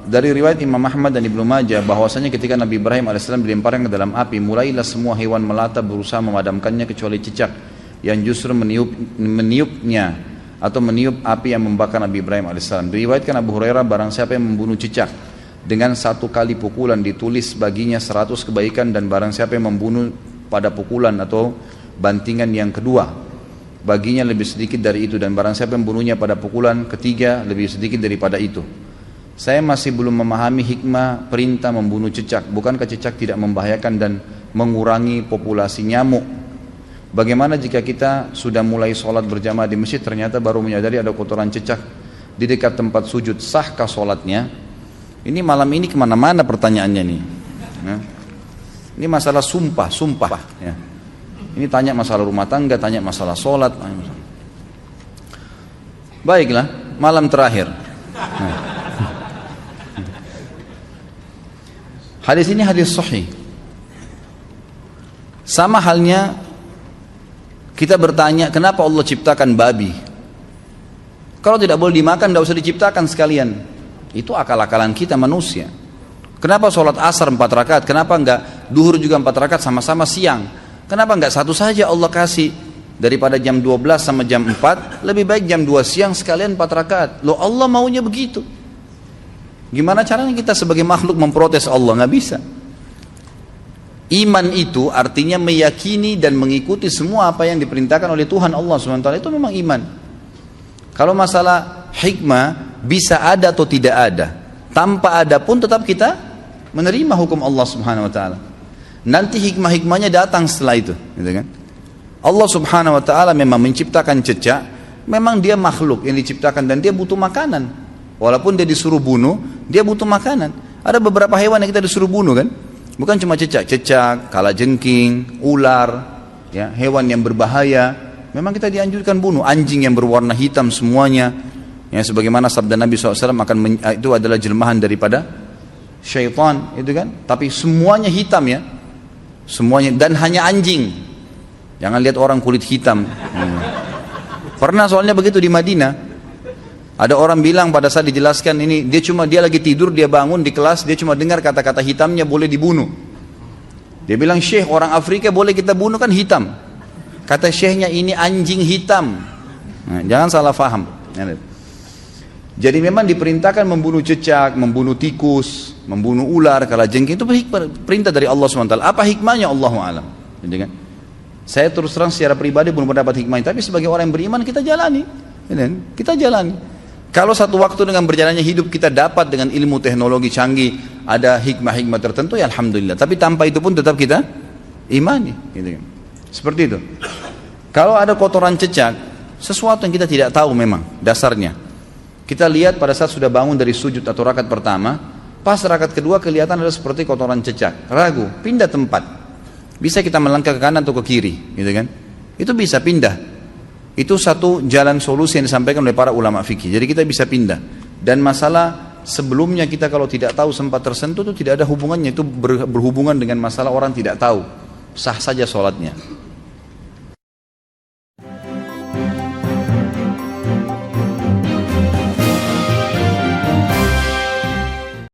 Dari riwayat Imam Ahmad dan Ibnu Majah bahwasanya ketika Nabi Ibrahim AS dilemparkan ke dalam api, mulailah semua hewan melata berusaha memadamkannya kecuali cicak yang justru meniupnya atau meniup api yang membakar Nabi Ibrahim AS. Diriwayatkan Abu Hurairah, barang siapa yang membunuh cicak dengan satu kali pukulan ditulis baginya 100 kebaikan, dan barang siapa yang membunuh pada pukulan atau bantingan yang kedua baginya lebih sedikit dari itu, dan barang siapa yang membunuhnya pada pukulan ketiga lebih sedikit daripada itu. Saya masih belum memahami hikmah perintah membunuh cicak. Bukankah cicak tidak membahayakan dan mengurangi populasi nyamuk? Bagaimana jika kita sudah mulai sholat berjamaah di masjid, ternyata baru menyadari ada kotoran cicak di dekat tempat sujud? Sahkah sholatnya? Ini malam ini kemana-mana pertanyaannya nih. Ini masalah sumpah. Ya. Ini tanya masalah rumah tangga, tanya masalah sholat. Baiklah, malam terakhir. Hadis ini hadis sahih. Sama halnya kita bertanya, kenapa Allah ciptakan babi? Kalau tidak boleh dimakan, tidak usah diciptakan sekalian. Itu akal-akalan kita manusia. Kenapa sholat asar 4 rakaat? Kenapa enggak duhur juga 4 rakaat sama-sama siang? Kenapa enggak satu saja Allah kasih? Daripada jam 12 sama jam 4, lebih baik jam 2 siang sekalian 4 rakaat. Loh, Allah maunya begitu. Gimana caranya kita sebagai makhluk memprotes Allah? Nggak bisa. Iman itu artinya meyakini dan mengikuti semua apa yang diperintahkan oleh Tuhan Allah SWT. Itu memang iman. Kalau masalah hikmah bisa ada atau tidak ada, tanpa ada pun tetap kita menerima hukum Allah SWT. Nanti hikmah-hikmahnya datang setelah itu, gitu kan? Allah SWT memang menciptakan cicak. Memang dia makhluk yang diciptakan dan dia butuh makanan. Walaupun dia disuruh bunuh, dia butuh makanan. Ada beberapa hewan yang kita disuruh bunuh kan? Bukan cuma cicak, kalajengking, ular, ya, hewan yang berbahaya. Memang kita dianjurkan bunuh. Anjing yang berwarna hitam semuanya. Ya, sebagaimana sabda Nabi SAW itu adalah jelmahan daripada syaitan, itu kan? Tapi semuanya hitam ya, semuanya, dan hanya anjing. Jangan lihat orang kulit hitam. Pernah soalnya begitu di Madinah. Ada orang bilang pada saat dijelaskan ini, dia lagi tidur, dia bangun di kelas, dia cuma dengar kata-kata hitamnya boleh dibunuh. Dia bilang, Syekh, orang Afrika boleh kita bunuh kan hitam. Kata Syekhnya, ini anjing hitam. Nah, jangan salah faham. Jadi memang diperintahkan membunuh cicak, membunuh tikus, membunuh ular, kalajengking, itu perintah dari Allah SWT. Apa hikmahnya? Allahu a'lam. Jadi kan, saya terus terang secara pribadi belum mendapat hikmahnya, tapi sebagai orang yang beriman kita jalani. Kita jalani. Kalau satu waktu dengan berjalannya hidup kita dapat dengan ilmu teknologi canggih, ada hikmah-hikmah tertentu, ya alhamdulillah. Tapi tanpa itu pun tetap kita imani, gitu kan. Seperti itu. Kalau ada kotoran cicak, sesuatu yang kita tidak tahu memang dasarnya. Kita lihat pada saat sudah bangun dari sujud atau rakaat pertama, pas rakaat kedua kelihatan ada seperti kotoran cicak. Ragu, pindah tempat. Bisa kita melangkah ke kanan atau ke kiri, gitu kan. Itu bisa pindah. Itu satu jalan solusi yang disampaikan oleh para ulama fikih. Jadi kita bisa pindah. Dan masalah sebelumnya kita kalau tidak tahu sempat tersentuh itu tidak ada hubungannya. Itu berhubungan dengan masalah orang tidak tahu. Sah saja sholatnya.